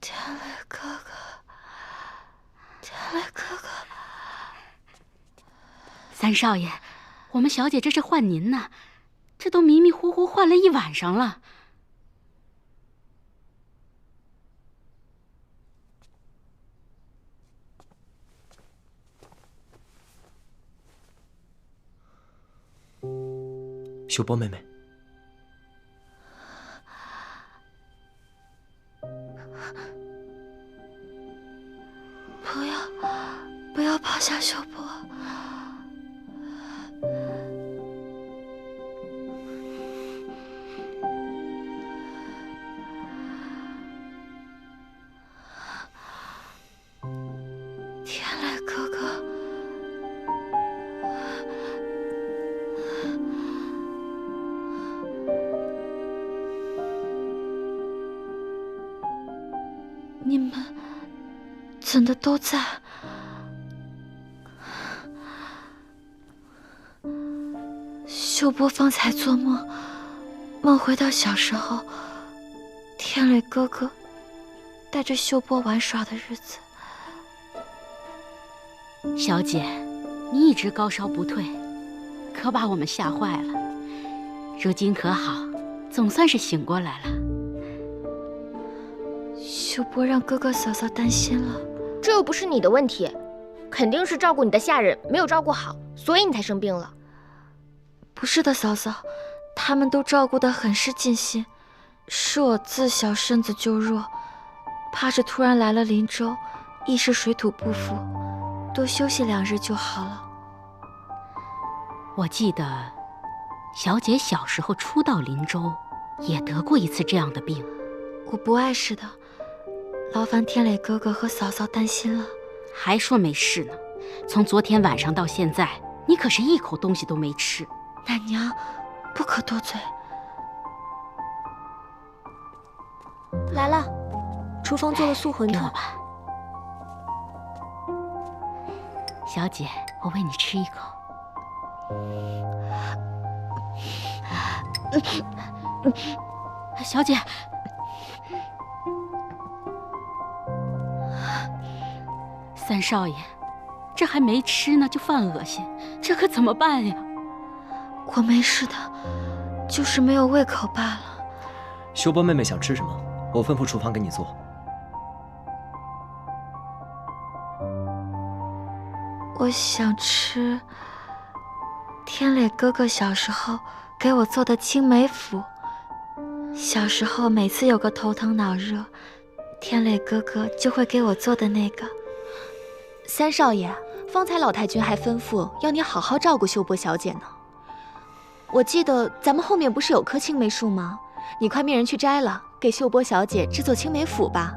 天雷哥哥，天雷哥哥，三少爷，我们小姐这是唤您呢，这都迷迷糊糊唤了一晚上了。秀波妹妹，不要抛下秀波。天雷哥哥，你们怎的都在？秀波方才做梦，梦回到小时候，天雷哥哥带着秀波玩耍的日子。小姐，你一直高烧不退，可把我们吓坏了。如今可好，总算是醒过来了。秀波让哥哥嫂嫂担心了，这又不是你的问题，肯定是照顾你的下人没有照顾好，所以你才生病了。不是的，嫂嫂，他们都照顾得很是尽心，是我自小身子就弱，怕是突然来了林州，一时水土不服，多休息2日就好了。我记得小姐小时候初到林州，也得过一次这样的病。我不碍事的，劳烦天磊哥哥和嫂嫂担心了。还说没事呢，从昨天晚上到现在，你可是一口东西都没吃。奶娘，不可多嘴。来了，厨房做了素馄饨。给我吧，小姐，我喂你吃一口。小姐，三少爷，这还没吃呢就犯恶心，这可怎么办呀？我没事的，就是没有胃口罢了。秀波妹妹想吃什么，我吩咐厨房给你做。我想吃天磊哥哥小时候给我做的青梅府。小时候每次有个头疼脑热，天磊哥哥就会给我做的那个。三少爷，方才老太君还吩咐要你好好照顾秀波小姐呢。我记得咱们后面不是有棵青梅树吗？你快命人去摘了，给秀波小姐制作青梅府吧。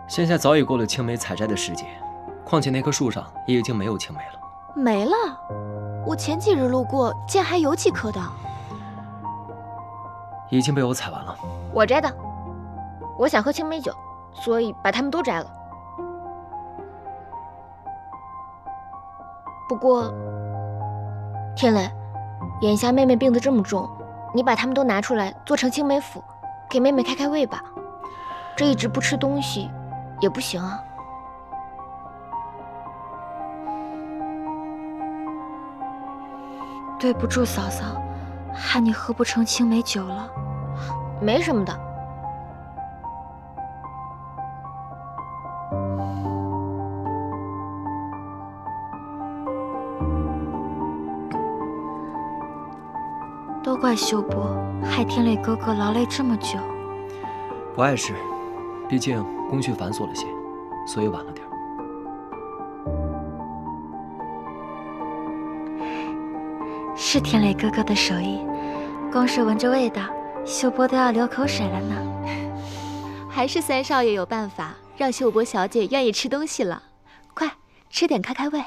现在早已过了青梅采摘的时节，况且那棵树上也已经没有青梅了。没了？我前几日路过，见还有几棵的。已经被我采完了。我摘的，我想喝青梅酒，所以把它们都摘了。不过，天磊，眼下妹妹病得这么重，你把它们都拿出来做成青梅府，给妹妹开开胃吧。这一直不吃东西也不行啊。对不住嫂嫂，害你喝不成青梅酒了。没什么的。都怪秀波，害天磊哥哥劳累这么久。不碍事，毕竟工序繁琐了些，所以晚了点。是天磊哥哥的手艺，光是闻着味道，秀波都要流口水了呢。还是三少爷有办法，让秀波小姐愿意吃东西了。快吃点开开胃。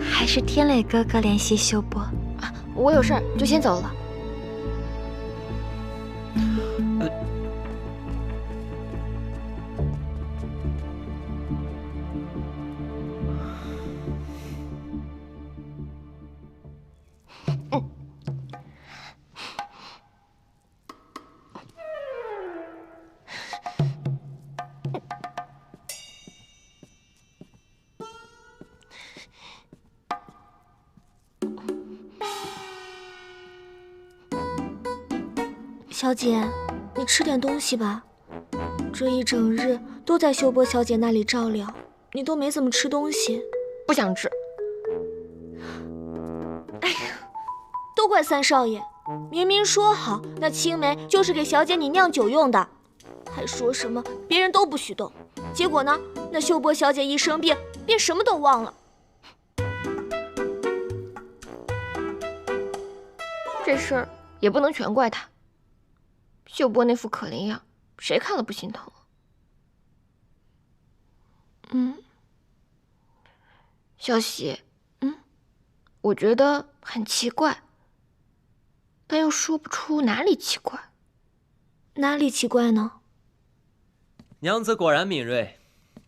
还是天磊哥哥联系秀波。我有事儿就先走了。小姐，你吃点东西吧。这一整日都在秀波小姐那里照料，你都没怎么吃东西。不想吃。哎呀，都怪三少爷，明明说好那青梅就是给小姐你酿酒用的，还说什么别人都不许动，结果呢，那秀波小姐一生病便什么都忘了。这事儿也不能全怪他。秀波那副可怜样，谁看了不心疼？小喜，我觉得很奇怪，但又说不出哪里奇怪。哪里奇怪呢？娘子果然敏锐，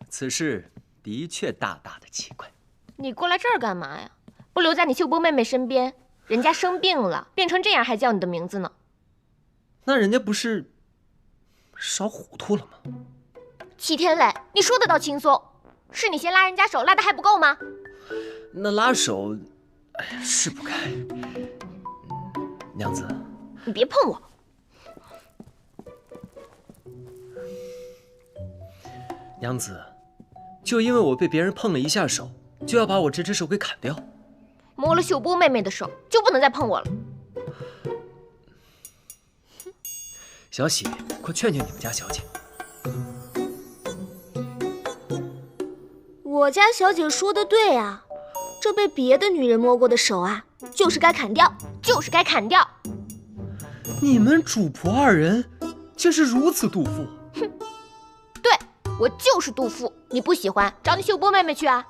此事的确大大的奇怪。你过来这儿干嘛呀？不留在你秀波妹妹身边，人家生病了，变成这样还叫你的名字呢。那人家不是烧糊涂了吗？齐天磊，你说得倒轻松，是你先拉人家手，拉的还不够吗？那拉手，哎呀，是不该。娘子，你别碰我。娘子，就因为我被别人碰了一下手，就要把我这只手给砍掉？摸了秀波妹妹的手，就不能再碰我了。小喜，快劝劝你们家小姐。我家小姐说的对啊，这被别的女人摸过的手啊，就是该砍掉，就是该砍掉。你们主仆二人竟是如此妒妇！哼，对，我就是妒妇。你不喜欢，找你秀波妹妹去啊。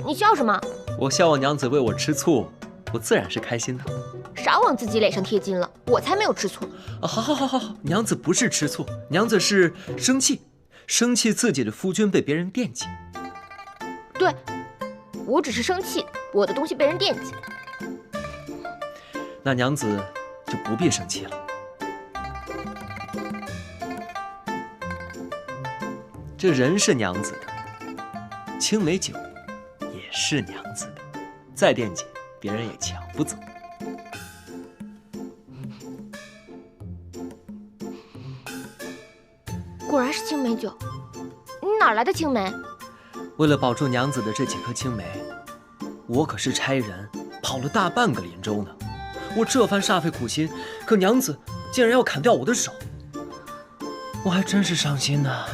你笑什么？我笑我娘子为我吃醋，我自然是开心的。少往自己脸上贴金了，我才没有吃醋呢。好，娘子不是吃醋，娘子是生气，生气自己的夫君被别人惦记。对，我只是生气，我的东西被人惦记。那娘子就不必生气了。这人是娘子的，青梅酒也是娘子的，再惦记，别人也抢不走。果然是青梅酒，你哪来的青梅？为了保住娘子的这几颗青梅，我可是差人跑了大半个林州呢。我这番煞费苦心，可娘子竟然要砍掉我的手，我还真是伤心呢。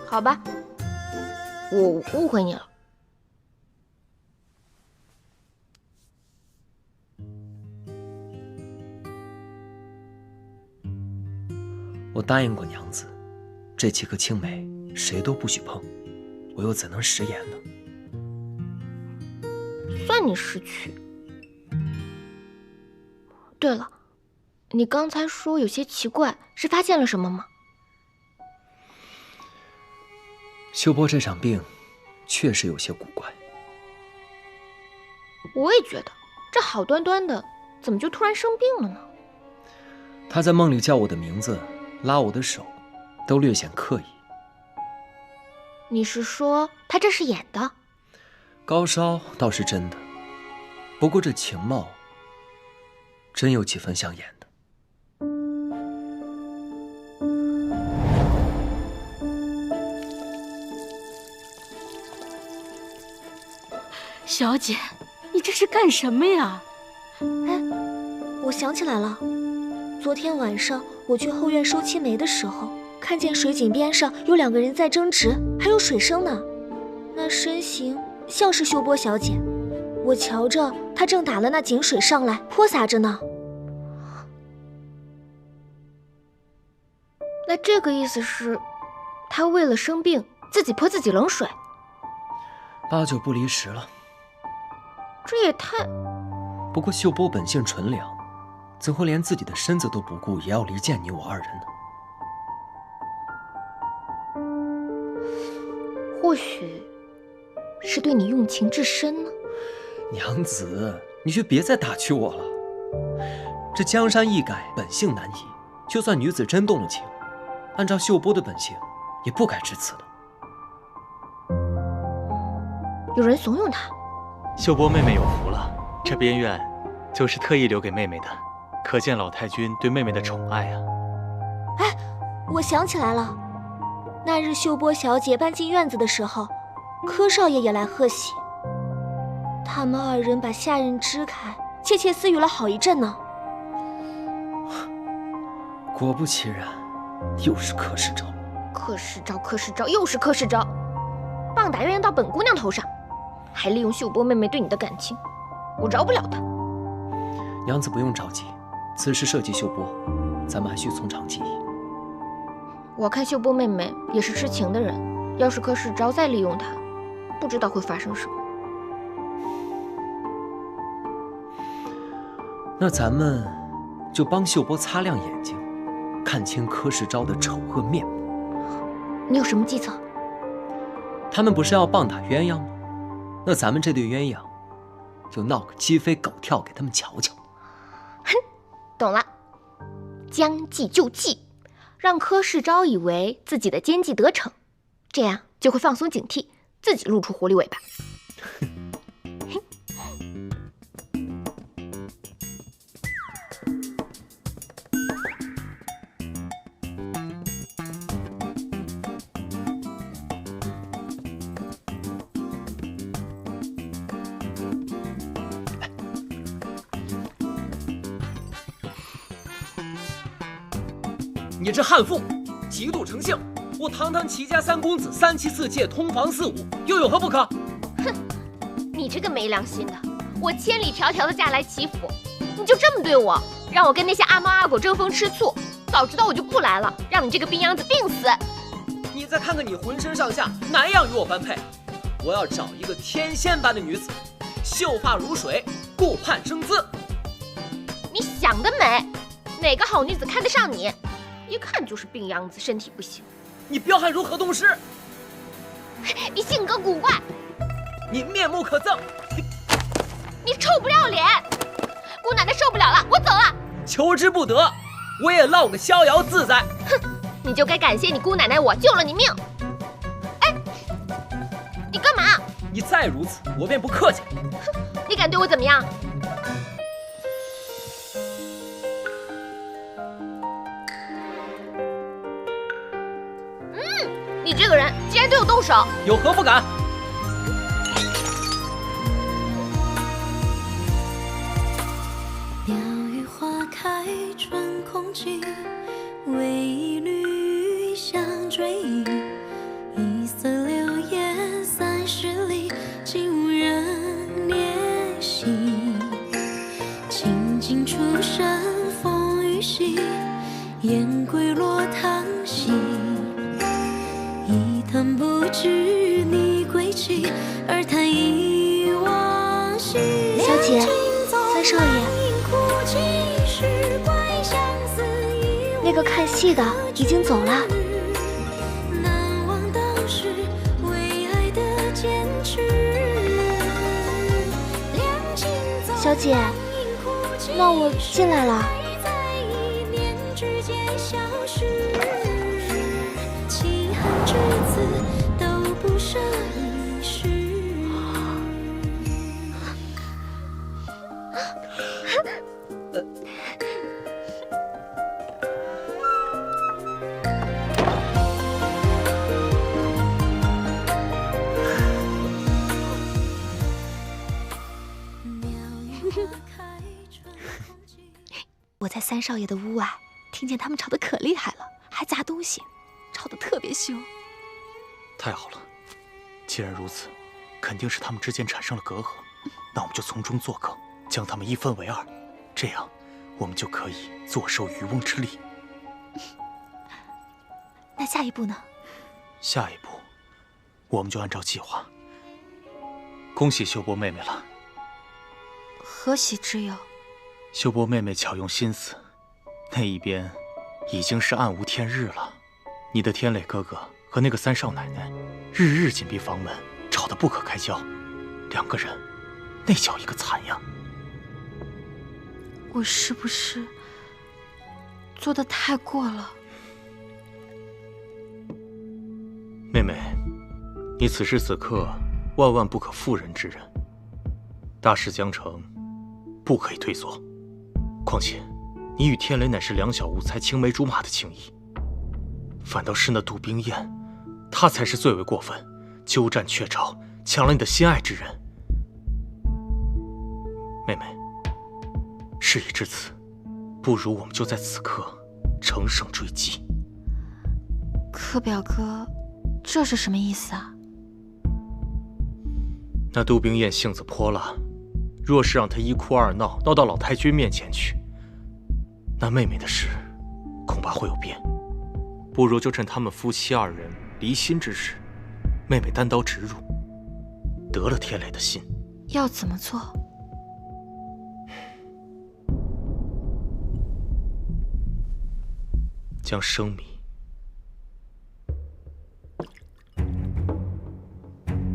好吧，我误会你了。我答应过娘子，这几颗青梅谁都不许碰，我又怎能食言呢？算你识趣。对了，你刚才说有些奇怪，是发现了什么吗？秀波这场病确实有些古怪。我也觉得，这好端端的，怎么就突然生病了呢？他在梦里叫我的名字，拉我的手，都略显刻意。你是说他这是演的？高烧倒是真的，不过这情貌真有几分像演的。小姐，你这是干什么呀？哎，我想起来了，昨天晚上我去后院收青梅的时候，看见水井边上有2个人在争执，还有水声呢。那身形像是秀波小姐，我瞧着她正打了那井水上来泼洒着呢。那这个意思是，他为了生病自己泼自己冷水，8九不离10了。这也太……不过秀波本性纯良，怎会连自己的身子都不顾，也要离间你我2人呢？或许是对你用情至深呢。娘子，你就别再打趣我了。这江山易改，本性难移。就算女子真动了情，按照秀波的本性，也不该至此的。有人怂恿他，秀波妹妹有福了，这边院就是特意留给妹妹的，可见老太君对妹妹的宠爱啊。哎，我想起来了，那日秀波小姐搬进院子的时候，柯少爷也来贺喜。他们二人把下人支开，窃窃私语了好一阵呢。果不其然，又是柯世昭。柯世昭，又是柯世昭，棒打鸳鸯到本姑娘头上，还利用秀波妹妹对你的感情，我饶不了他。娘子不用着急，此事涉及秀波，咱们还需从长计议。我看秀波妹妹也是痴情的人，要是柯世昭再利用她，不知道会发生什么。那咱们就帮秀波擦亮眼睛，看清柯世昭的丑恶面目。你有什么计策？他们不是要棒打鸳鸯吗？那咱们这对鸳鸯，就闹个鸡飞狗跳给他们瞧瞧。哼，懂了，将计就计，让柯世昭以为自己的奸计得逞，这样就会放松警惕，自己露出狐狸尾巴。你这悍妇，极度成性！我堂堂齐家三公子，3妻4妾，通房4舞，又有何不可？哼，你这个没良心的！我千里迢迢的嫁来齐府，你就这么对我，让我跟那些阿猫阿狗争风吃醋。早知道我就不来了，让你这个病秧子病死！你再看看你浑身上下，哪样与我般配？我要找一个天仙般的女子，秀发如水，顾盼生姿。你想得美！哪个好女子看得上你？一看就是病秧子，身体不行。你彪悍如河东狮，你性格古怪，你面目可憎，你臭不要脸！姑奶奶受不了了，我走了。求之不得，我也落个逍遥自在。哼，你就该感谢你姑奶奶，我救了你命。哎，你干嘛？你再如此，我便不客气了。哼，你敢对我怎么样？你这个人竟然对我动手，有何不敢？鸟语花开春空气，为一缕香追忆。一色流烟30里，竟无人怜惜。清静出山风雨息，雁归落汤溪。一叹不知你归期，而叹忆往昔。小姐，三少爷，那个看戏的已经走了。难忘当时为爱的坚持。小姐，那我进来了。至此都不剩一世。我在三少爷的屋外听见他们吵得可厉害了，还砸东西，吵得特别凶。太好了，既然如此，肯定是他们之间产生了隔阂。那我们就从中作梗，将他们一分为二，这样我们就可以坐收渔翁之利。那下一步呢？下一步，我们就按照计划。恭喜秀波妹妹了。何喜之有？秀波妹妹巧用心思，那一边已经是暗无天日了。你的天磊哥哥和那个三少奶奶日日紧闭房门，吵得不可开交，两个人那叫一个惨呀！我是不是做得太过了？妹妹，你此时此刻万万不可妇人之仁。大事将成，不可以退缩。况且，你与天雷乃是两小无猜、青梅竹马的情谊，反倒是那杜冰雁，她才是最为过分，鸠占鹊巢，抢了你的心爱之人。妹妹，事已至此，不如我们就在此刻乘胜追击。可表哥，这是什么意思啊？那杜冰雁性子泼辣，若是让她一哭二闹，闹到老太君面前去，那妹妹的事恐怕会有变。不如就趁他们夫妻二人离心之时，妹妹单刀直入，得了天雷的心。要怎么做？将生米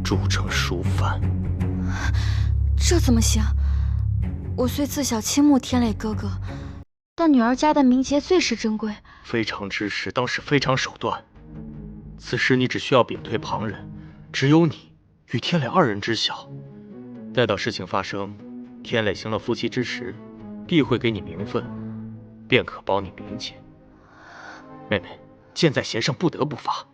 煮成熟饭。这怎么行？我虽自小倾慕天磊哥哥，但女儿家的名节最是珍贵。非常之事当是非常手段，此时你只需要屏退旁人，只有你与天磊二人知晓。待到事情发生，天磊行了夫妻之实，必会给你名分，便可保你名节。妹妹，箭在弦上，不得不发。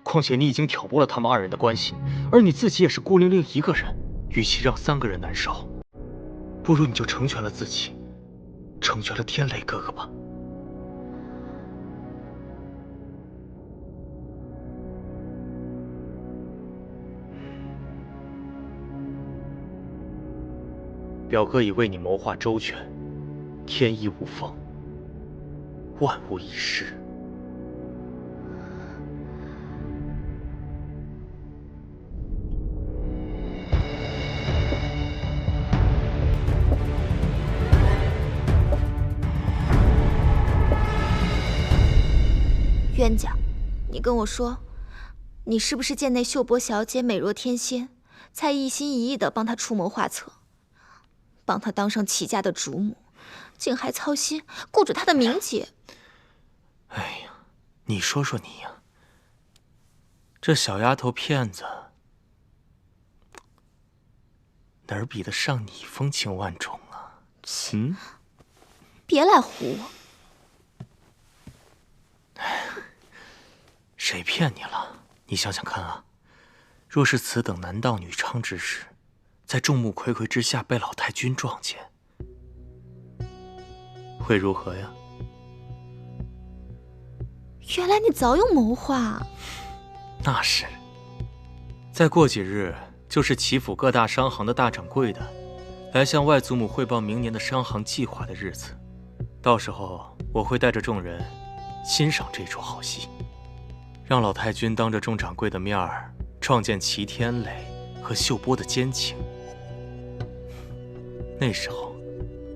况且你已经挑拨了他们二人的关系，而你自己也是孤零零一个人，与其让三个人难受，不如你就成全了自己，成全了天雷哥哥吧。表哥已为你谋划周全，天衣无缝，万无一失。冤家，你跟我说，你是不是见那秀波小姐美若天仙，才一心一意地帮她出谋划策，帮她当上齐家的主母，竟还操心顾着她的名节？哎呀，你说说你呀，这小丫头片子哪儿比得上你风情万种啊？嗯，别来唬我。谁骗你了？你想想看啊，若是此等男盗女娼之事，在众目睽睽之下被老太君撞见，会如何呀？原来你早有谋划。那是。再过几日，就是齐府各大商行的大掌柜的来向外祖母汇报明年的商行计划的日子，到时候我会带着众人欣赏这出好戏，让老太君当着众掌柜的面儿撞见齐天磊和秀波的奸情。那时候，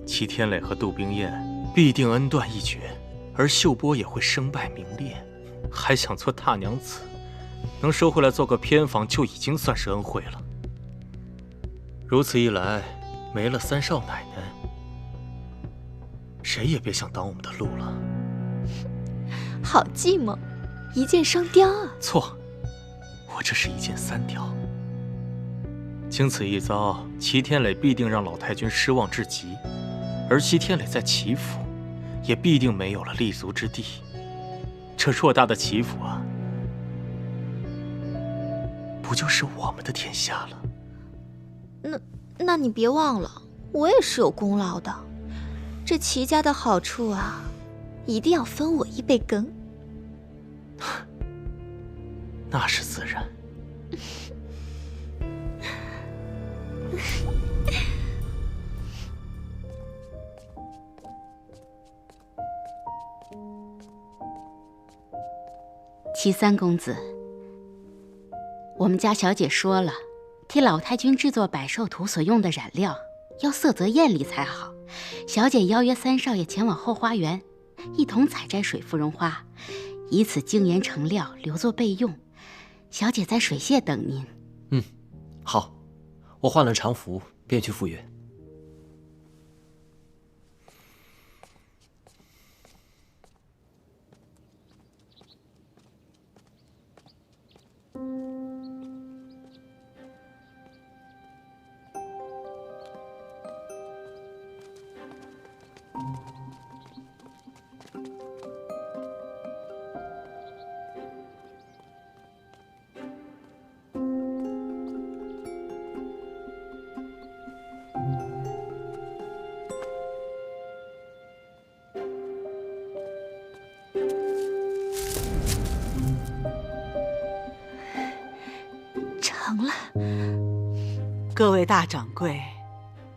齐天磊和杜冰雁必定恩断义绝，而秀波也会身败名裂。还想做大娘子，能收回来做个偏房就已经算是恩惠了。如此一来，没了三少奶奶，谁也别想挡我们的路了。好计谋，一箭双雕啊！错，我这是一箭三雕。经此一遭，齐天磊必定让老太君失望至极，而齐天磊在齐府也必定没有了立足之地。这偌大的齐府啊，不就是我们的天下了？那你别忘了，我也是有功劳的。这齐家的好处啊，一定要分我一杯羹。那是自然。齐三公子，我们家小姐说了，替老太君制作百寿图所用的染料要色泽艳丽才好。小姐邀约三少爷前往后花园，一同采摘水芙蓉花，以此精研成料，留作备用。小姐在水榭等您。好，我换了常服，便去赴约。成了。各位大掌柜，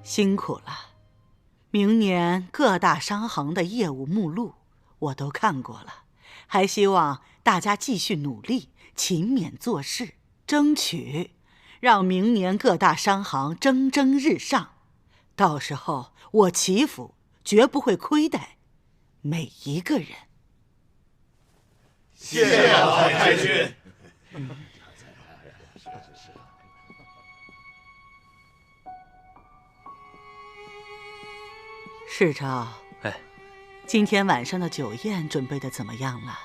辛苦了。明年各大商行的业务目录我都看过了，还希望大家继续努力，勤勉做事，争取让明年各大商行蒸蒸日上。到时候我祈福绝不会亏待每一个人。谢谢老太君。世昭，今天晚上的酒宴准备的怎么样了？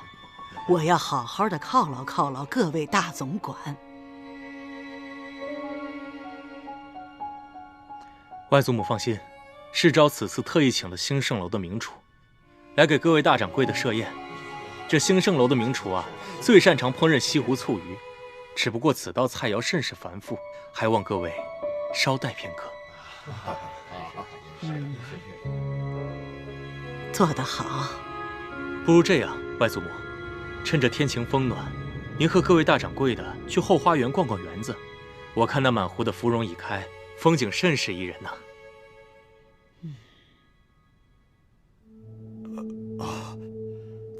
我要好好的犒劳犒劳各位大总管。外祖母放心，世昭此次特意请了兴盛楼的名厨，来给各位大掌柜的设宴。这兴盛楼的名厨啊，最擅长烹饪西湖醋鱼，只不过此道菜肴甚是繁复，还望各位稍待片刻。做得好。不如这样，外祖母，趁着天晴风暖，您和各位大掌柜的去后花园逛逛园子。我看那满湖的芙蓉已开，风景甚是宜人呐。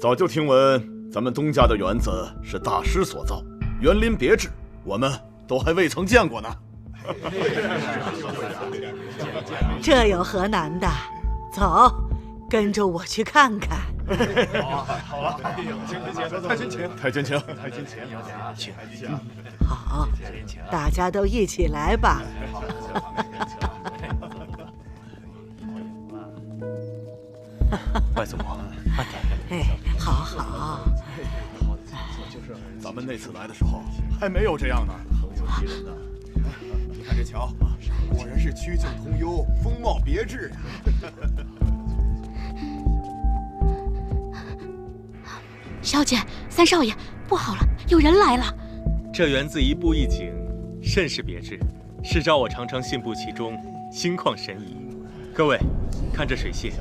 早就听闻咱们东家的园子是大师所造，园林别致，我们都还未曾见过呢。这有何难的？走，跟着我去看看。好啊，太君请，太君请，太君请，请。好，大家都一起来吧。外祖母，慢点。哎，好好。就是咱们那次来的时候还没有这样呢，横有其人呢。你看这桥，果然是曲径通幽，风貌别致呀。小姐，三少爷，不好了，有人来了！这园子一步一景，甚是别致。世昭我常常信步其中，心旷神怡。各位，看这水榭，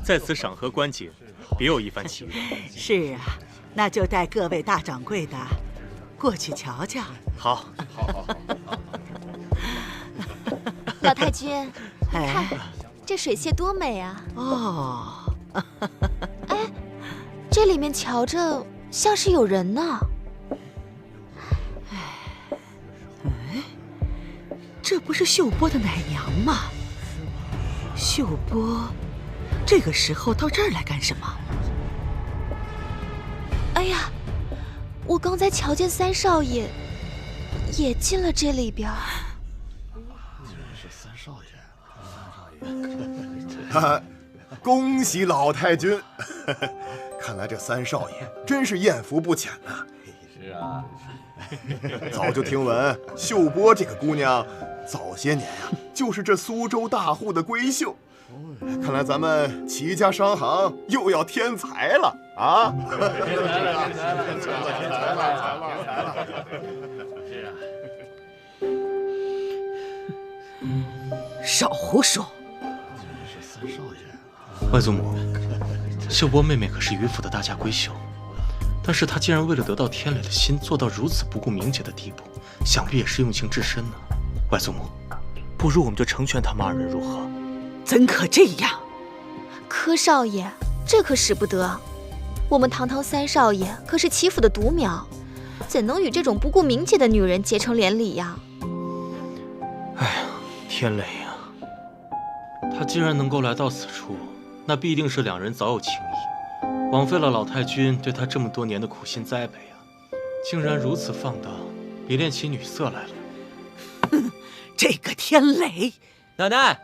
在此赏荷观景，别有一番奇韵。是啊，那就带各位大掌柜的过去瞧瞧。好，好。老太君，你看，哎，这水榭多美啊！哦，哎，这里面瞧着像是有人呢。这不是秀波的奶娘吗？秀波，这个时候到这儿来干什么？哎呀，我刚才瞧见三少爷也进了这里边。是三少爷，恭喜老太君！看来这三少爷真是艳福不浅呐。是啊，早就听闻秀波这个姑娘，早些年呀就是这苏州大户的闺秀。看来咱们齐家商行又要添财了啊！添财了！是啊。少胡说！是三少爷。外祖母，秀波妹妹可是余府的大家闺秀，但是她竟然为了得到天磊的心，做到如此不顾名节的地步，想必也是用情至深呢。外祖母，不如我们就成全他们二人，如何？怎可这样？柯少爷，这可使不得！我们堂堂三少爷可是齐府的独苗，怎能与这种不顾名节的女人结成连理呀？哎呀，天磊呀，他既然能够来到此处，那必定是两人早有情谊，枉费了老太君对他这么多年的苦心栽培啊！竟然如此放荡，迷恋起女色来了。哼，这个天磊！奶奶，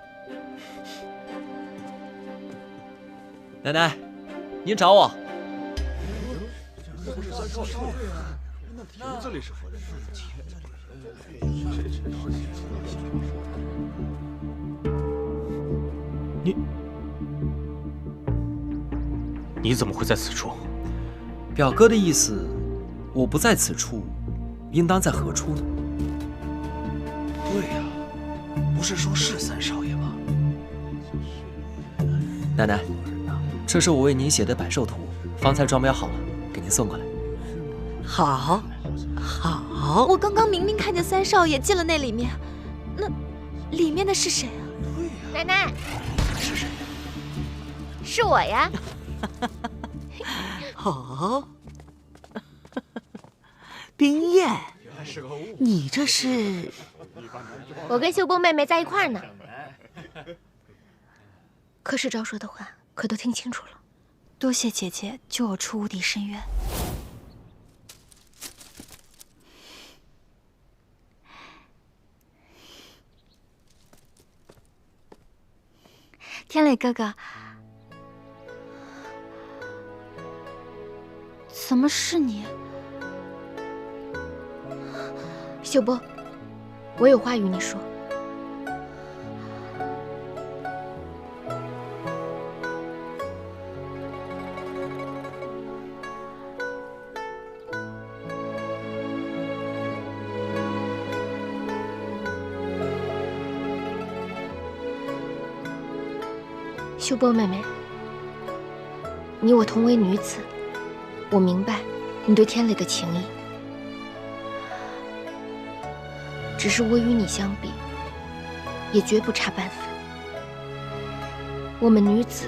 奶奶，您找我。这里是何人？你，你怎么会在此处？表哥的意思，我不在此处，应当在何处呢？对呀，不是说是三少爷吗？奶奶，这是我为您写的百寿图，方才装裱好了，给您送过来。好，好。我刚刚明明看见三少爷进了那里面，那里面的是谁啊？奶奶，是谁？是我呀。哦，冰燕，你这是？我跟秀波妹妹在一块儿呢。可是招说的话，可都听清楚了。多谢姐姐救我出无底深渊。天磊哥哥，怎么是你？秀波，我有话与你说。秀波妹妹，你我同为女子，我明白你对天磊的情谊。只是我与你相比，也绝不差半分。我们女子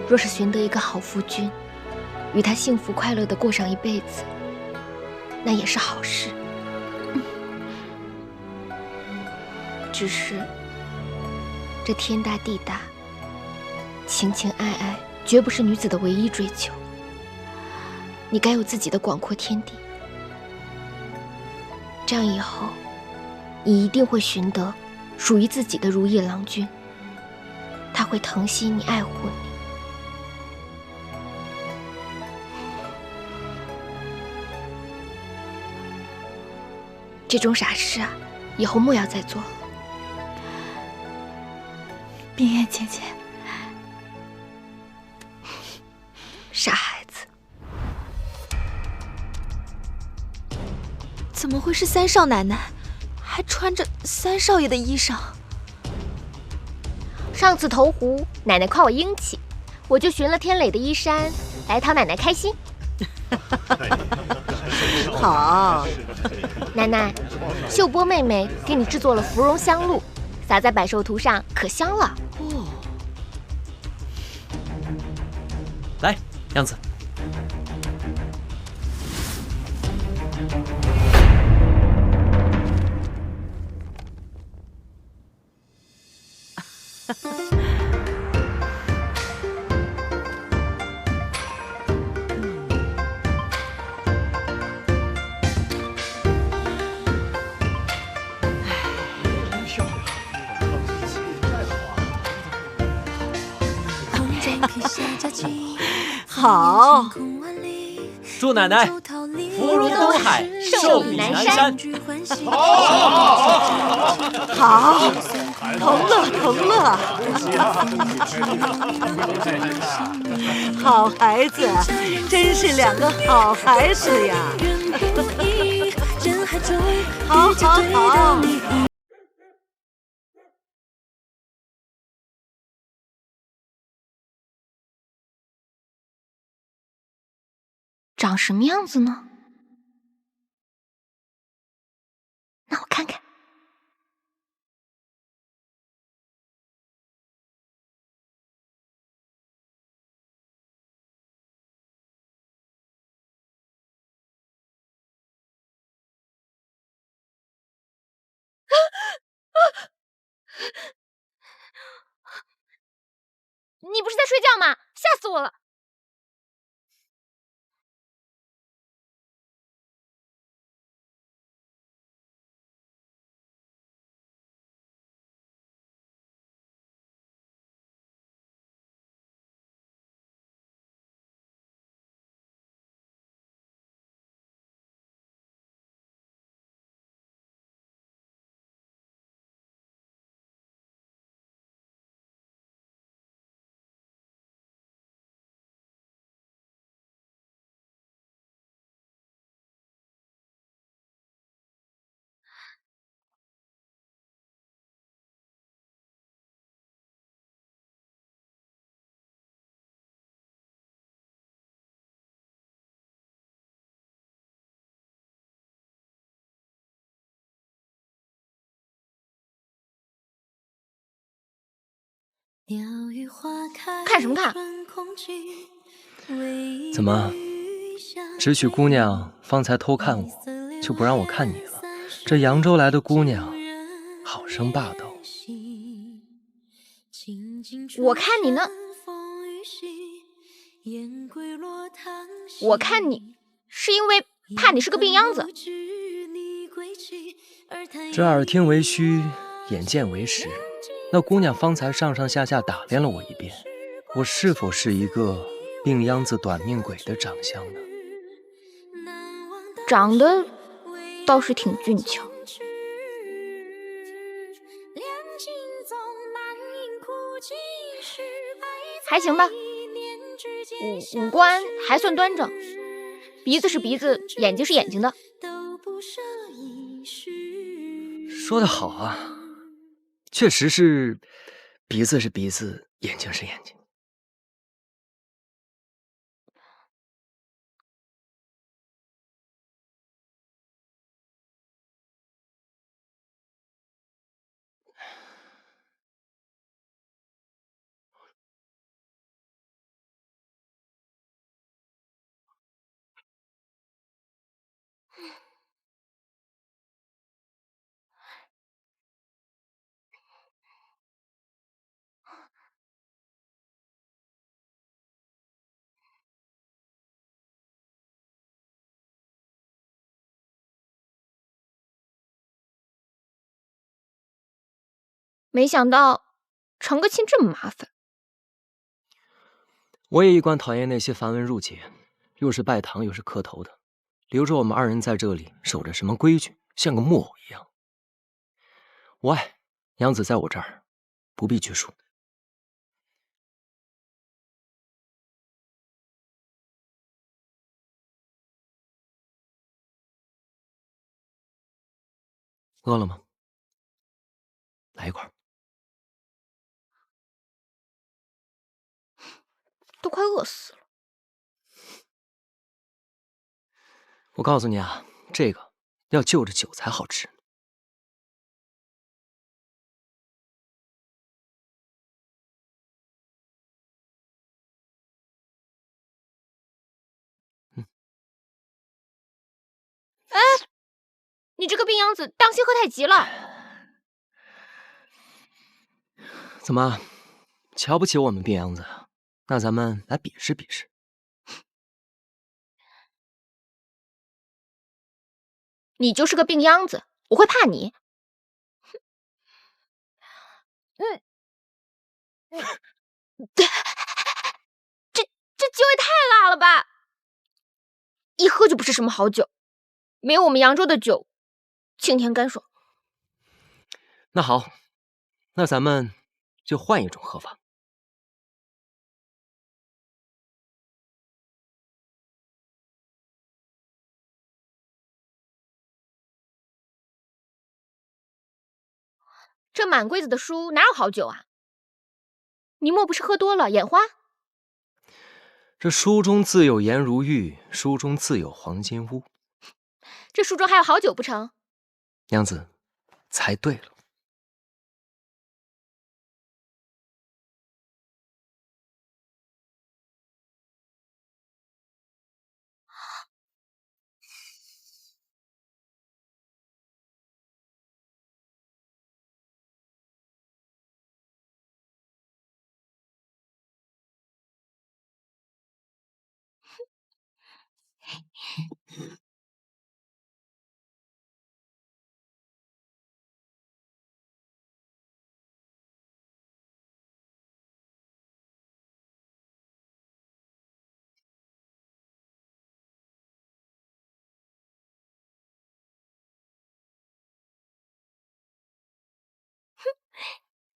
若是寻得一个好夫君，与他幸福快乐地过上一辈子，那也是好事。只是这天大地大，情情爱爱绝不是女子的唯一追求。你该有自己的广阔天地，这样以后，你一定会寻得属于自己的如意郎君，他会疼惜你，爱护你。这种傻事啊，以后莫要再做了。冰叶姐姐，傻孩子，怎么会是三少奶奶？还穿着三少爷的衣裳。上次投壶，奶奶夸我英气，我就寻了天磊的衣衫来讨奶奶开心。好，奶奶，秀波妹妹给你制作了芙蓉香露，撒在百寿图上，可香了。来，娘子。好，祝奶奶福如东海，寿比南山。好，同乐同乐。好孩子，真是两个好孩子呀！好好好。长什么样子呢？那我看看。你不是在睡觉吗？吓死我了！看什么看？怎么，只许姑娘方才偷看我，就不让我看你了？这扬州来的姑娘，好生霸道。我看你呢，我看你是因为怕你是个病秧子。这耳听为虚，眼见为实。那姑娘方才上上下下打量了我一遍，我是否是一个病秧子短命鬼的长相呢？长得倒是挺俊俏。还行吧，五官还算端正，鼻子是鼻子，眼睛是眼睛的。说得好啊，确实是鼻子是鼻子，眼睛是眼睛。没想到成个亲这么麻烦。我也一贯讨厌那些繁文缛节，又是拜堂又是磕头的，留着我们二人在这里守着什么规矩，像个木偶一样。我爱娘子在我这儿，不必拘束。饿了吗？来一块。都快饿死了。我告诉你啊，这个要就着酒才好吃。哎，你这个病秧子，当心喝太急了。怎么，瞧不起我们病秧子啊？那咱们来比试比试。你就是个病秧子，我会怕你？这酒也太辣了吧！一喝就不是什么好酒，没有我们扬州的酒清甜干爽。那好，那咱们就换一种喝法。这满柜子的书哪有好酒啊？你莫不是喝多了眼花？这书中自有颜如玉，书中自有黄金屋。这书中还有好酒不成？娘子，猜对了。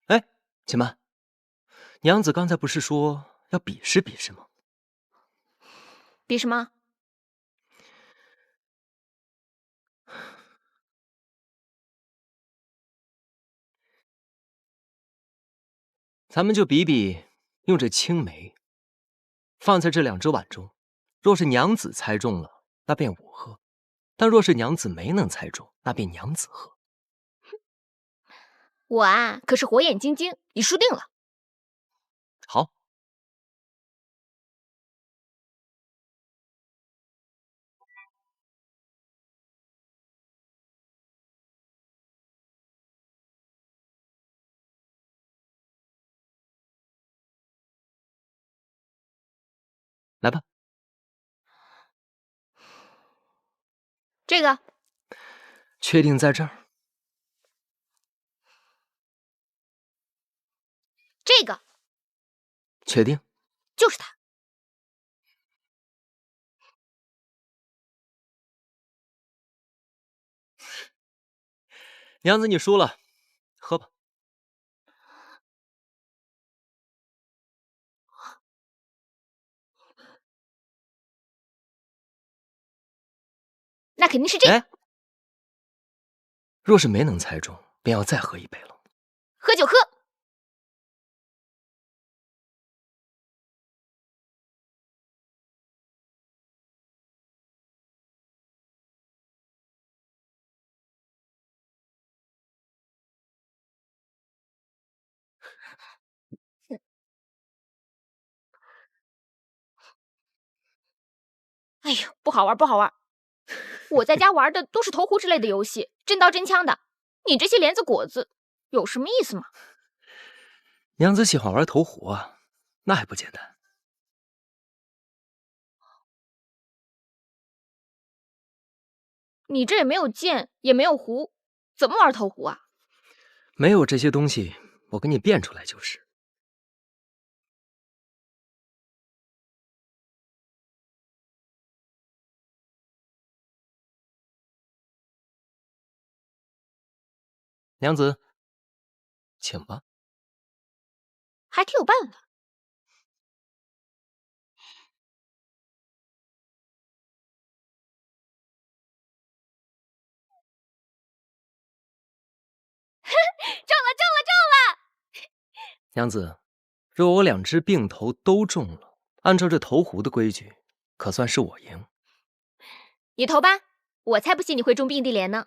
哎，且慢，娘子刚才不是说要比试比试吗？比什么？咱们就比比，用这青梅放在这两只碗中，若是娘子猜中了，那便我喝；但若是娘子没能猜中，那便娘子喝。我啊，可是火眼金睛，你输定了。好。来吧。这个。确定在这儿？这个。确定？就是它。娘子，你输了，喝吧。那肯定是这个。若是没能猜中，便要再喝一杯了。喝就喝。哎呦，不好玩，不好玩！我在家玩的都是投壶之类的游戏，真刀真枪的。你这些莲子果子，有什么意思吗？娘子喜欢玩投壶啊，那还不简单？你这也没有剑，也没有壶，怎么玩投壶啊？没有这些东西，我给你变出来就是。娘子，请吧。还挺有办法。中了！娘子，若我2只并头都中了，按照这投壶的规矩，可算是我赢。你投吧，我才不信你会中并蒂莲呢。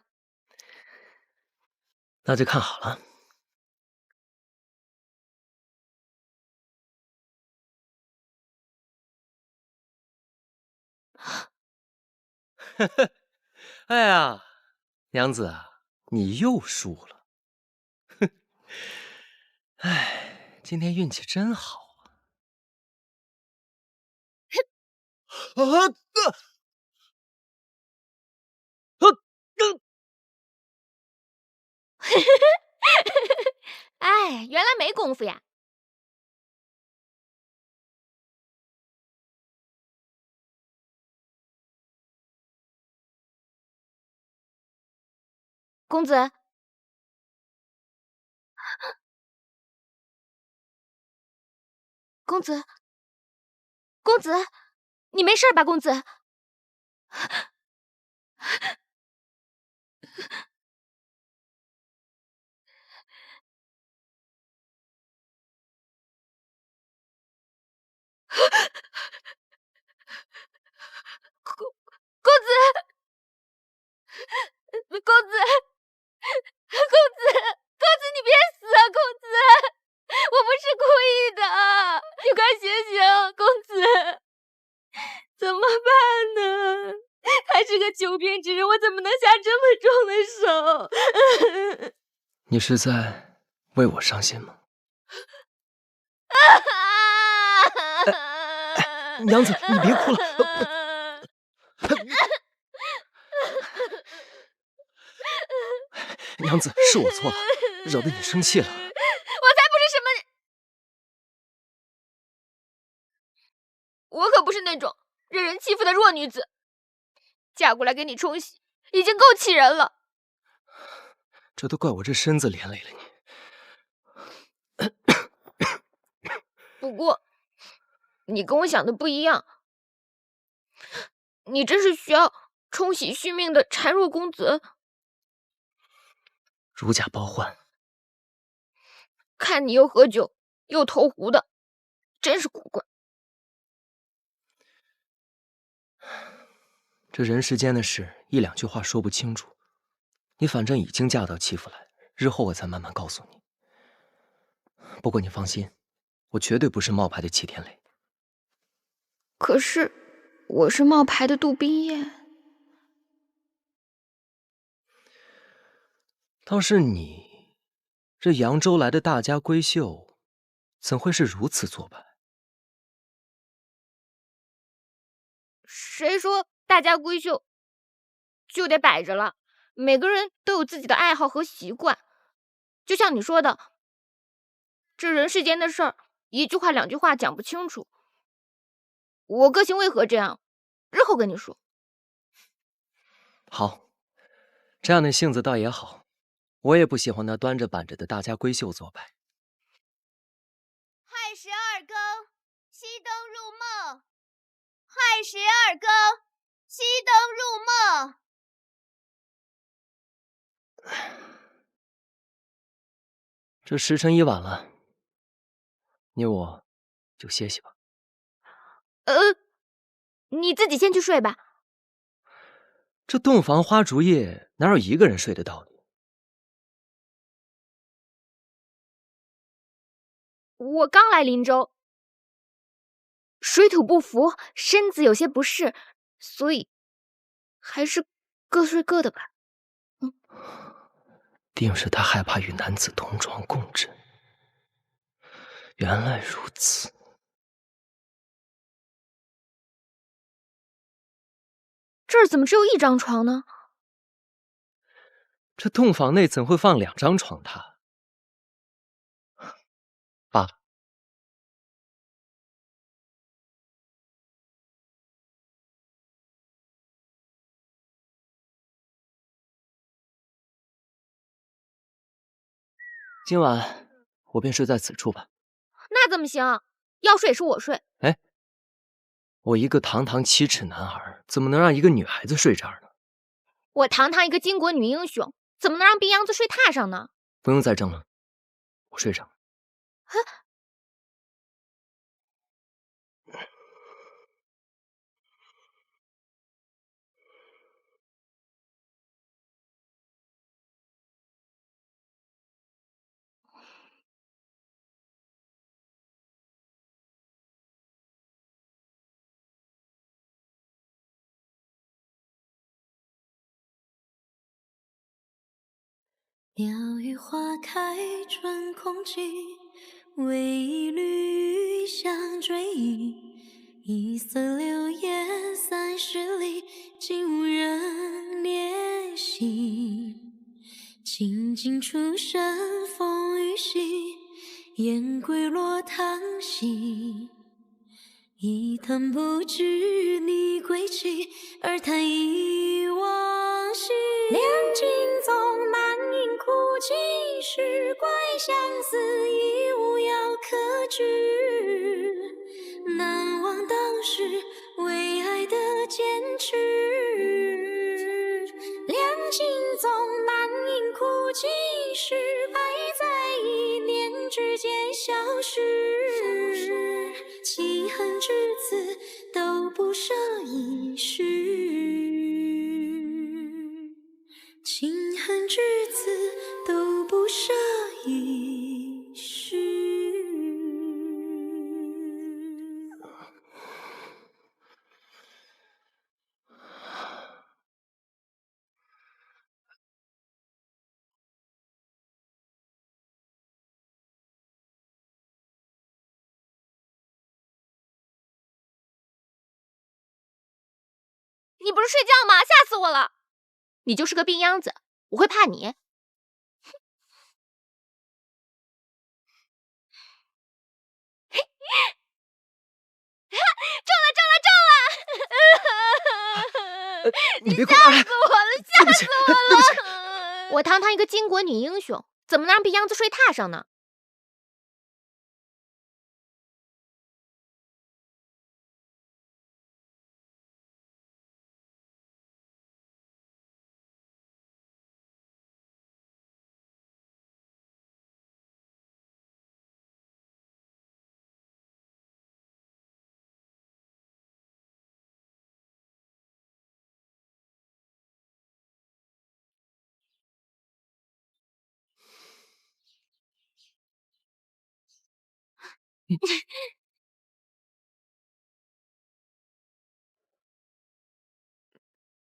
那就看好了。哎呀，娘子啊，你又输了。哼，哎，今天运气真好啊！哎，原来没功夫呀。公子，公子，公子，你没事吧？公子，公子，你别死啊！公子，我不是故意的，你快醒醒，公子，怎么办呢？他是个久病之人，我怎么能下这么重的手？你是在为我伤心吗？娘子，你别哭了。娘子，是我错了，惹得你生气了。我才不是什么，我可不是那种任人欺负的弱女子。嫁过来给你冲洗，已经够气人了。这都怪我这身子连累了你。不过，你跟我想的不一样，你真是需要冲洗续命的孱弱公子。如假包换。看你又喝酒又投壶的，真是古怪。这人世间的事，1、2句话说不清楚。你反正已经嫁到戚府来，日后我再慢慢告诉你。不过你放心，我绝对不是冒牌的齐天磊。可是我是冒牌的杜冰雁。倒是你，这扬州来的大家闺秀，怎会是如此做派？谁说大家闺秀就得摆着了？每个人都有自己的爱好和习惯，就像你说的，这人世间的事儿，一句话两句话讲不清楚。我个性为何这样，日后跟你说。好，这样的性子倒也好，我也不喜欢那端着板着的大家闺秀做派。亥时二更，熄灯入梦。亥时二更，熄灯入梦。这时辰已晚了，你我就歇息吧。你自己先去睡吧。这洞房花烛夜，哪有一个人睡得到的？我刚来林州，水土不服，身子有些不适，所以还是各睡各的吧。定是他害怕与男子同床共枕。原来如此。这儿怎么只有一张床呢？这洞房内怎会放2张床榻？罢了。今晚我便睡在此处吧。那怎么行？要睡也是我睡。哎，我一个堂堂7尺男儿，怎么能让一个女孩子睡这儿呢？我堂堂一个巾帼女英雄，怎么能让病秧子睡榻上呢？不用再争了，我睡上。鸟语花开春空尽，为一缕香追忆。一色流烟30里，竟无人怜惜。清尽出身风雨息，雁归落汤溪。一叹不知你归期，而叹忆往昔。两尽纵满盈哭泣，时怪相思已无药可治。难忘当时为爱的坚持。两尽纵满盈哭泣，时败在一念之间消失。情恨至此都不舍一世，情恨至此都不舍一世。你不是睡觉吗？吓死我了！你就是个病秧子，我会怕你？中了！你别哭！吓死我了！吓死我了！我堂堂一个巾帼女英雄，怎么能让病秧子睡榻上呢？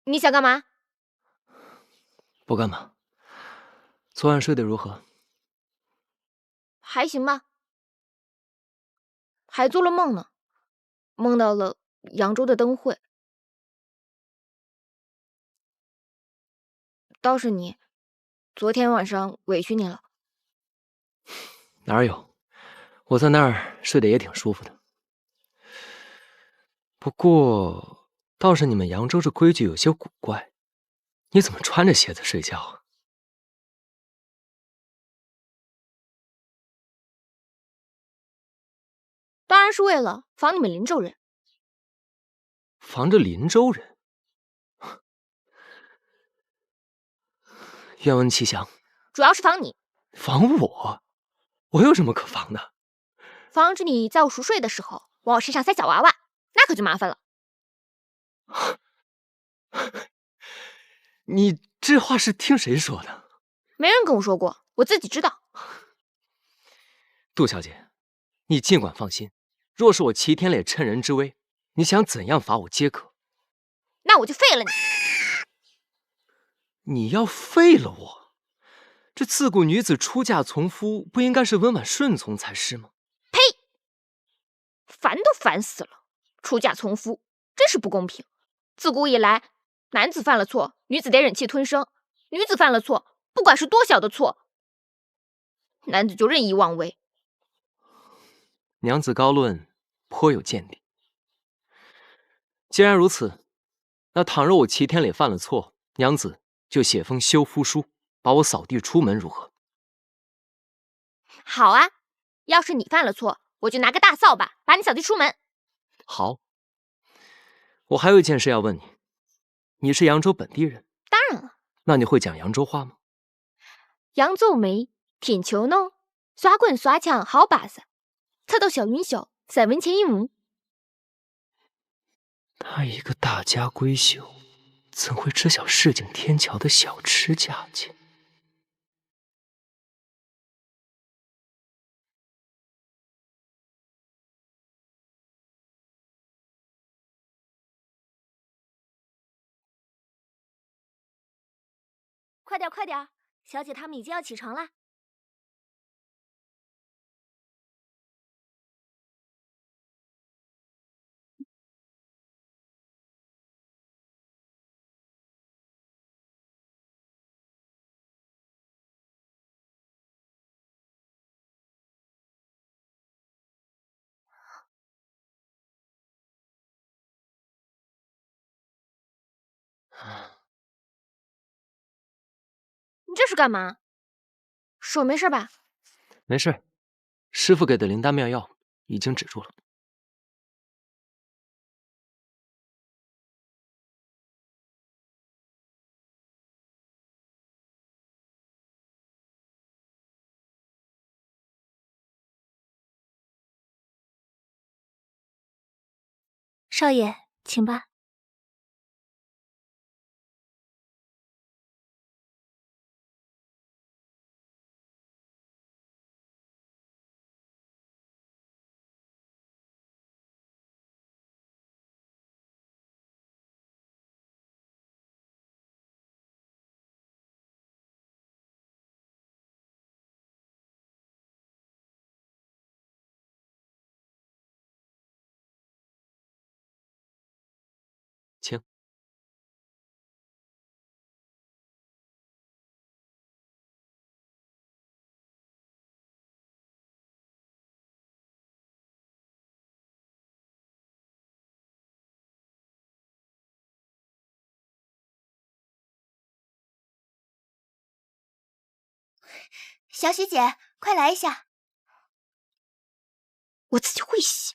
你想干嘛？不干嘛。昨晚睡得如何？还行吧，还做了梦呢，梦到了扬州的灯会。倒是你，昨天晚上委屈你了。哪有？我在那儿睡得也挺舒服的。不过，倒是你们扬州这规矩有些古怪，你怎么穿着鞋子睡觉啊？当然是为了防你们林州人。防着林州人？愿闻其详。主要是防你。防我？我有什么可防的？防止你在我熟睡的时候往我身上塞小娃娃，那可就麻烦了。你这话是听谁说的？没人跟我说过，我自己知道。杜小姐，你尽管放心，若是我齐天烈趁人之危，你想怎样罚我皆可。那我就废了你。你要废了我？这自古女子出嫁从夫，不应该是温婉顺从才是吗？呸！烦都烦死了！出嫁从夫，真是不公平。自古以来，男子犯了错，女子得忍气吞声；女子犯了错，不管是多小的错，男子就任意妄为。娘子高论颇有见地。既然如此，那倘若我齐天磊犯了错，娘子就写封休夫书，把我扫地出门，如何？好啊，要是你犯了错，我就拿个大扫把把你扫地出门。好。我还有一件事要问你，你是扬州本地人？当然了。那你会讲扬州话吗？扬州妹，天桥弄，耍棍耍枪好把式，出到小云霄，3文钱一亩。他一个大家闺秀，怎会知晓市井天桥的小吃价钱？快点，快点，小姐她们已经要起床啦。你这是干嘛？手没事吧？没事，师傅给的灵丹妙药已经止住了。少爷，请吧。请。小许姐，快来一下。我自己会洗。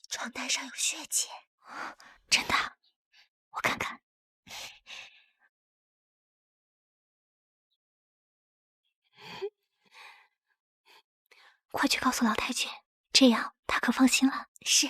床单上有血迹，真的，我看看。快去告诉老太君，这样她可放心了。是。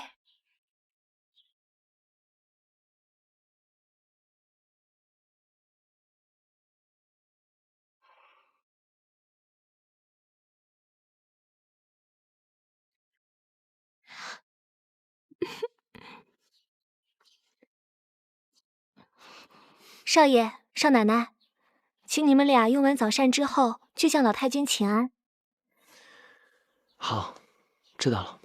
少爷、少奶奶，请你们俩用完早膳之后，去向老太君请安。好，知道了。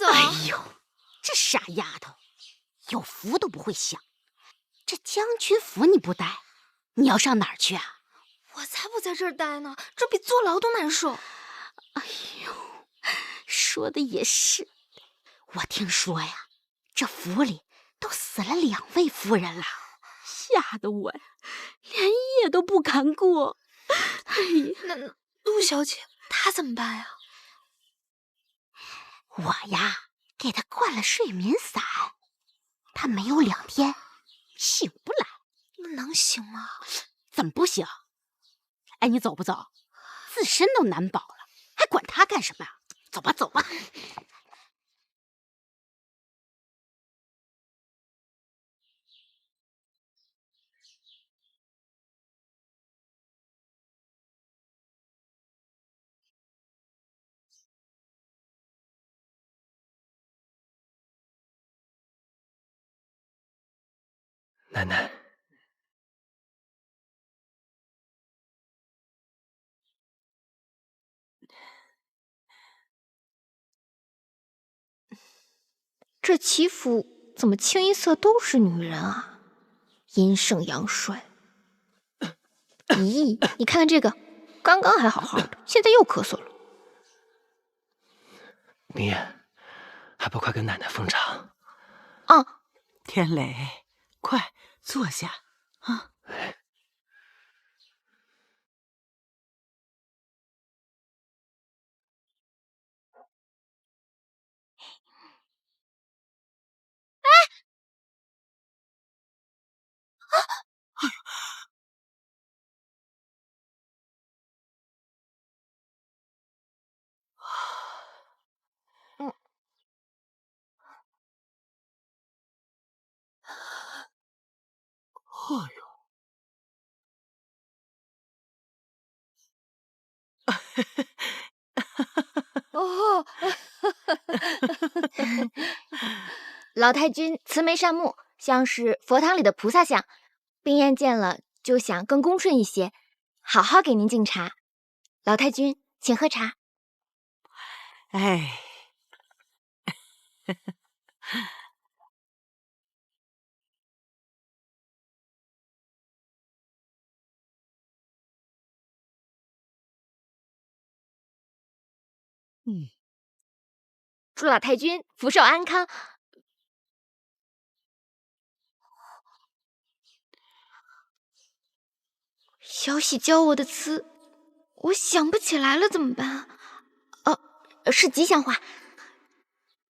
哎呦，这傻丫头，有福都不会享。这将军府你不带，你要上哪儿去啊？我才不在这儿待呢，这比坐牢都难受。哎呦，说的也是。我听说呀，这府里都死了2位夫人了，吓得我呀，连夜都不敢过。哎呀，那陆小姐她怎么办呀？我呀，给她灌了睡眠散，她没有2天醒不来。那能行吗？怎么不行？哎，你走不走？自身都难保了，还管她干什么呀？走吧，走吧。奶奶，这齐府怎么清一色都是女人啊？阴盛阳衰。咦，你看看这个，刚刚还好好的，现在又咳嗽了。明艳，还不快跟奶奶奉茶？啊，天磊，快坐下啊！哎呦！哦，老太君慈眉善目，像是佛堂里的菩萨像。冰燕见了就想更恭顺一些，好好给您敬茶。老太君，请喝茶。哎，祝老太君福寿安康。小喜教我的词，我想不起来了，怎么办？是吉祥话。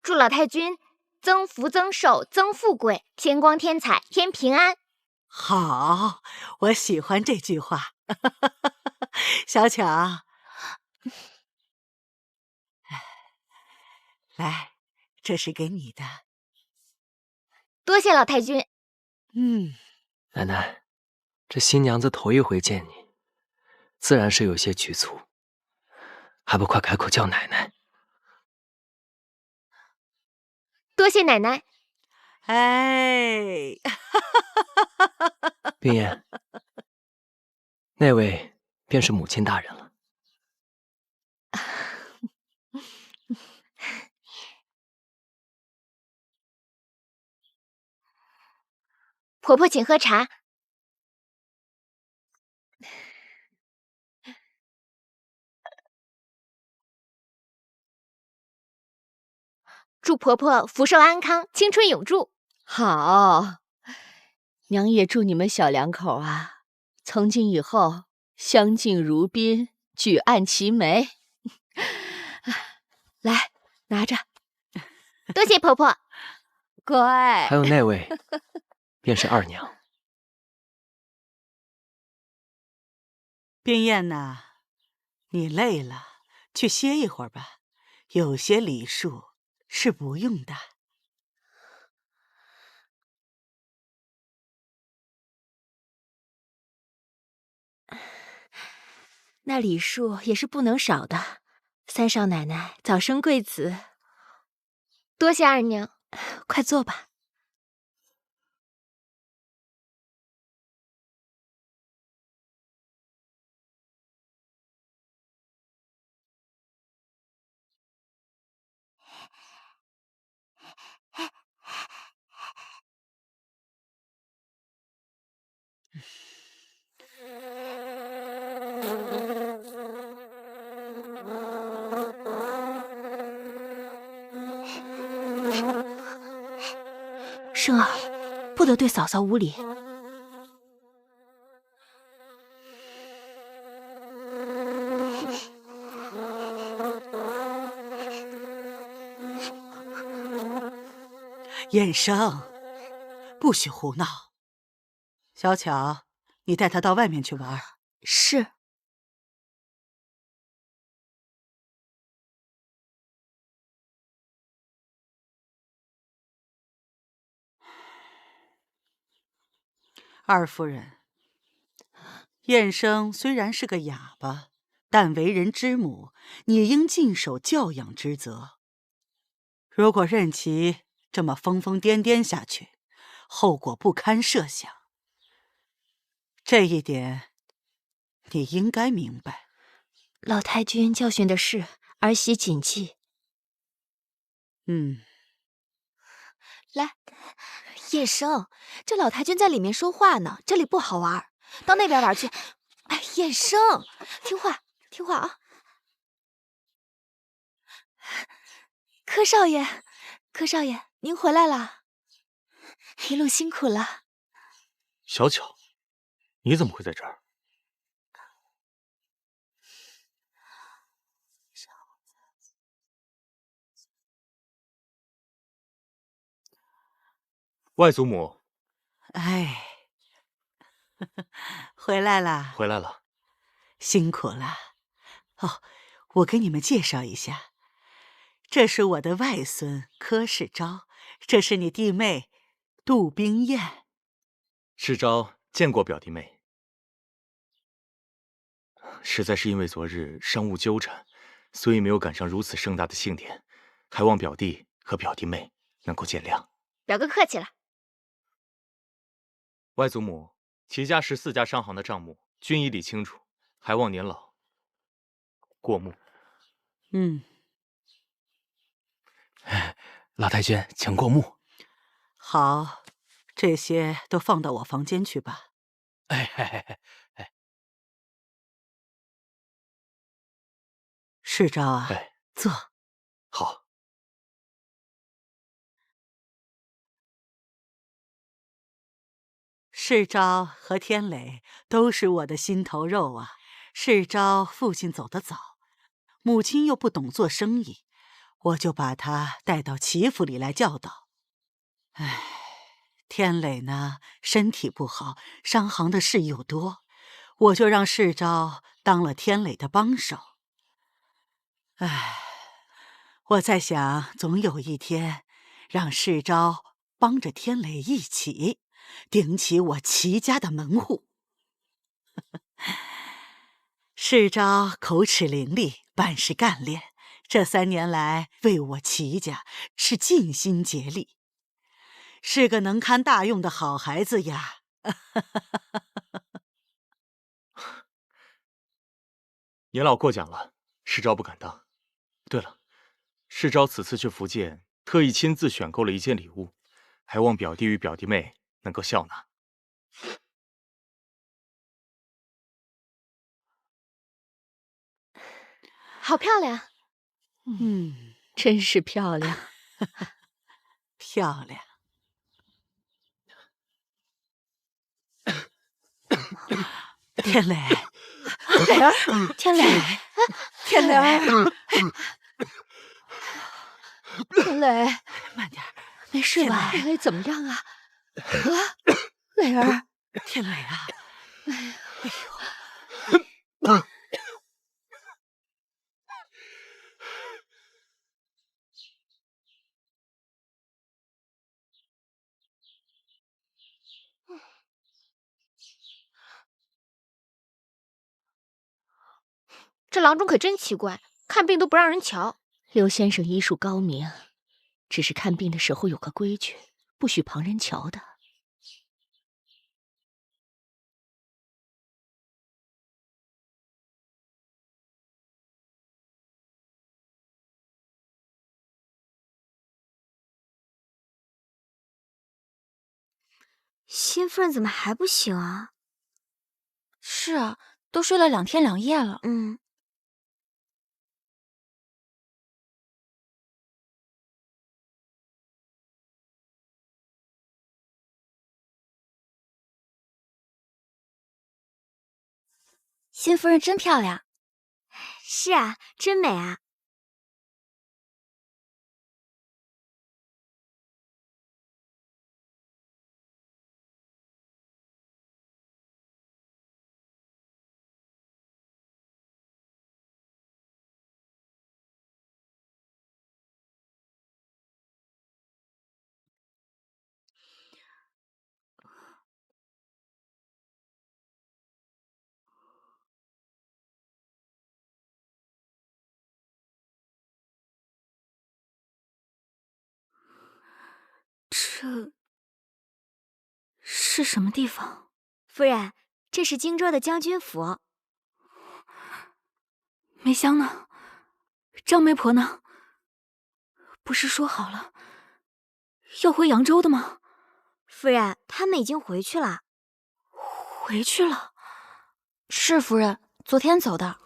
祝老太君增福增寿增富贵，天光天彩天平安。好，我喜欢这句话。小巧，来，这是给你的。多谢老太君。奶奶，这新娘子头一回见你，自然是有些局促，还不快改口叫奶奶？多谢奶奶。哎，冰燕，那位便是母亲大人了。婆婆请喝茶。祝婆婆福寿安康，青春永驻。好，娘也祝你们小两口啊，从今以后相敬如宾，举案齐眉。来，拿着。多谢婆婆。乖。还有那位，便是二娘。冰燕呐，你累了，去歇一会儿吧。有些礼数是不用的。那礼数也是不能少的。三少奶奶早生贵子，多谢二娘。快坐吧。生儿，不得对嫂嫂无礼。燕生，不许胡闹。小巧，你带他到外面去玩。是。二夫人，燕生虽然是个哑巴，但为人之母，你应尽守教养之责。如果任其这么疯疯癫癫下去，后果不堪设想。这一点，你应该明白。老太君教训的是，儿媳谨记。来，燕生，这老太君在里面说话呢，这里不好玩，到那边玩去。哎，燕生，听话，听话啊！柯少爷，柯少爷，您回来了，一路辛苦了。小巧，你怎么会在这儿？外祖母，哎，回来了，回来了，辛苦了。哦，我给你们介绍一下，这是我的外孙柯世昭，这是你弟妹杜冰燕。世昭见过表弟妹，实在是因为昨日商务纠缠，所以没有赶上如此盛大的庆典，还望表弟和表弟妹能够见谅。表哥客气了。外祖母，齐家14家商行的账目均已理清楚，还望年老过目。老太君，请过目。好，这些都放到我房间去吧。世昭啊，坐。好。世昭和天磊都是我的心头肉啊。世昭父亲走得早，母亲又不懂做生意，我就把他带到齐府里来教导。唉，天磊呢，身体不好，商行的事又多，我就让世昭当了天磊的帮手。唉，我在想，总有一天，让世昭帮着天磊一起顶起我齐家的门户。世昭口齿伶俐，办事干练，这3年来为我齐家是尽心竭力，是个能堪大用的好孩子呀。年老过奖了，世昭不敢当。对了，世昭此次去福建，特意亲自选购了一件礼物，还望表弟与表弟妹能够笑纳。好漂亮。真是漂亮。漂亮。天磊，磊儿，天磊，天磊，天磊，慢点，没事吧？蕾蕾怎么样啊？啊，蕾儿，天磊啊！哎呦，这郎中可真奇怪，看病都不让人瞧。刘先生医术高明，只是看病的时候有个规矩，不许旁人瞧的。新夫人怎么还不醒啊？是啊，都睡了2天2夜了。新夫人真漂亮。是啊，真美啊。这是什么地方？夫人，这是荆州的将军府。梅香呢？张媒婆呢？不是说好了要回扬州的吗？夫人，他们已经回去了。回去了？是夫人，昨天走的。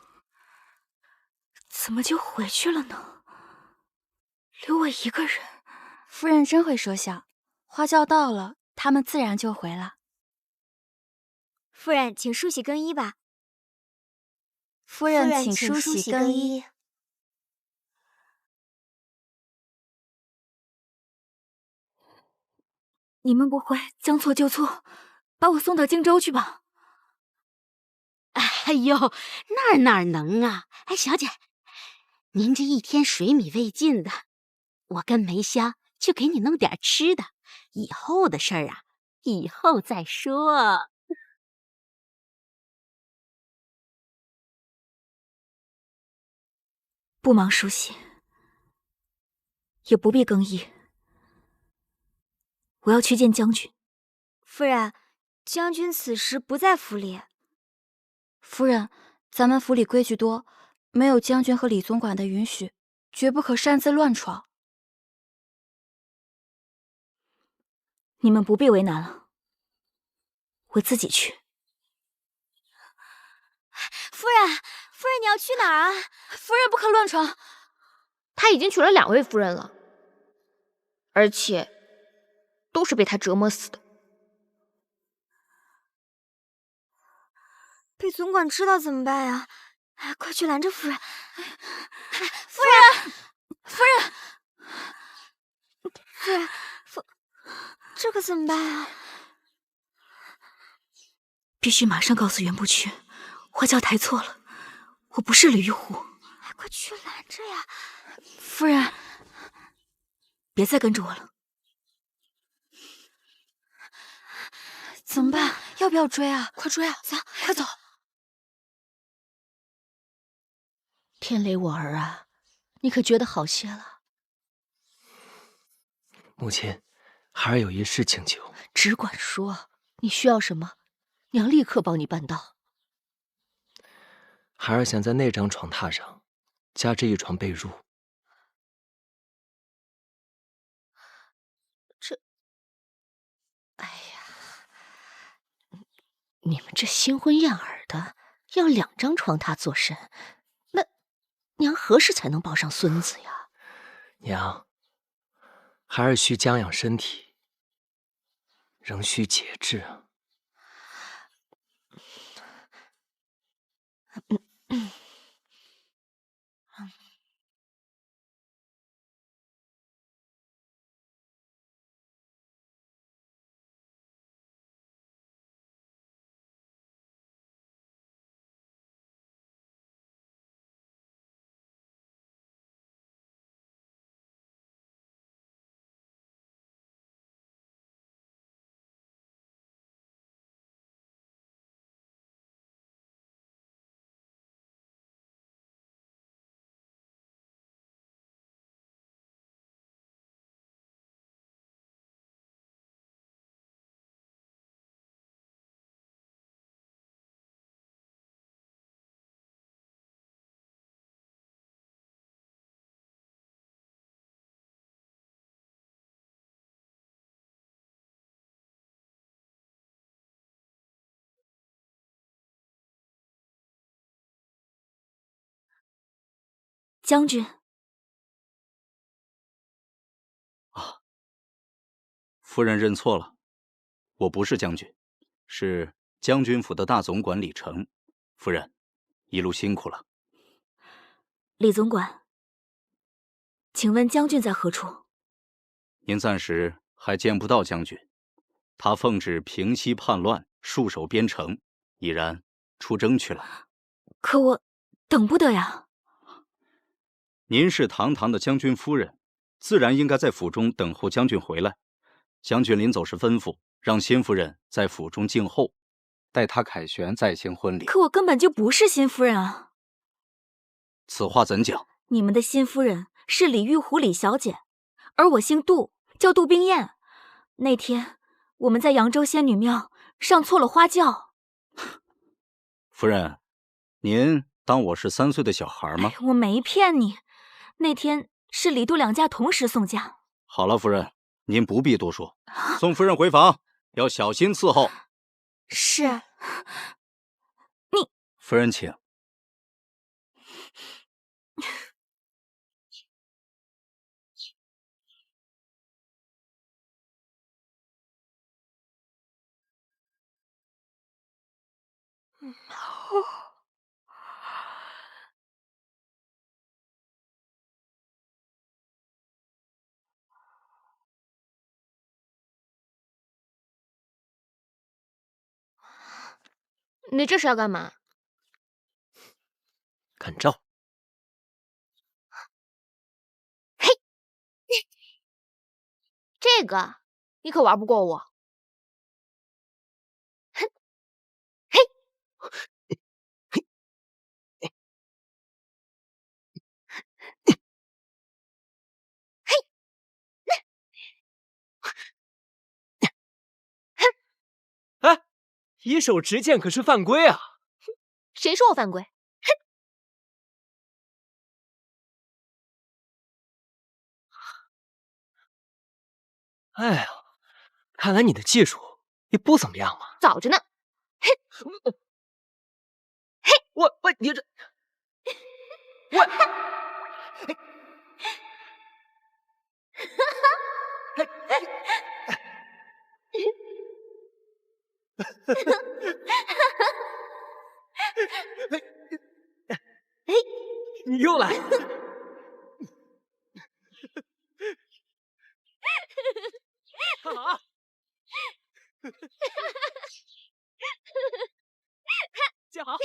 怎么就回去了呢？留我一个人。夫人真会说笑，花轿到了，他们自然就回了。夫人，请梳洗更衣吧。夫人，请梳洗更衣。你们不会将错就错，把我送到荆州去吧？哎呦，哪能啊！哎，小姐，您这一天水米未进的，我跟梅香去给你弄点吃的。以后的事儿啊，以后再说。不忙梳洗，也不必更衣。我要去见将军。夫人，将军此时不在府里。夫人，咱们府里规矩多，没有将军和李总管的允许，绝不可擅自乱闯。你们不必为难了，我自己去。夫人，夫人，你要去哪儿啊？夫人不可乱闯。他已经娶了2位夫人了，而且都是被他折磨死的。被总管知道怎么办呀？哎，快去拦着夫人！夫人，夫人，夫人，这可怎么办啊？必须马上告诉袁不屈，花轿抬错了，我不是李玉虎。哎，快去拦着呀！夫人，别再跟着我了。怎么办？要不要追啊？快追啊！走，快走！天雷，我儿啊，你可觉得好些了？母亲，孩儿有一事请求。只管说，你需要什么，娘立刻帮你办到。孩儿想在那张床榻上加置一床被褥。哎呀，你们这新婚燕尔的，要2张床榻做甚？那娘何时才能抱上孙子呀？娘，孩儿需将养身体，仍需节制啊。将军。夫人认错了，我不是将军，是将军府的大总管李成。夫人，一路辛苦了。李总管，请问将军在何处？您暂时还见不到将军，他奉旨平息叛乱，戍守边城，已然出征去了。可我等不得呀。您是堂堂的将军夫人，自然应该在府中等候将军回来。将军临走时吩咐，让新夫人在府中静候，待他凯旋再行婚礼。可我根本就不是新夫人啊！此话怎讲？你们的新夫人是李玉湖李小姐，而我姓杜，叫杜冰燕。那天我们在扬州仙女庙上错了花轿。夫人，您当我是3岁的小孩吗？我没骗你，那天是李杜两家同时送嫁。好了，夫人，您不必多说，送夫人回房，要小心伺候。是。你，夫人请。你这是要干嘛？看照。嘿，这个你可玩不过我。哼，嘿，哎，以手持剑可是犯规啊！谁说我犯规？哼！哎呀，看来你的技术也不怎么样嘛。早着呢。嘿，嘿，你这，我，你又来。干嘛？接好。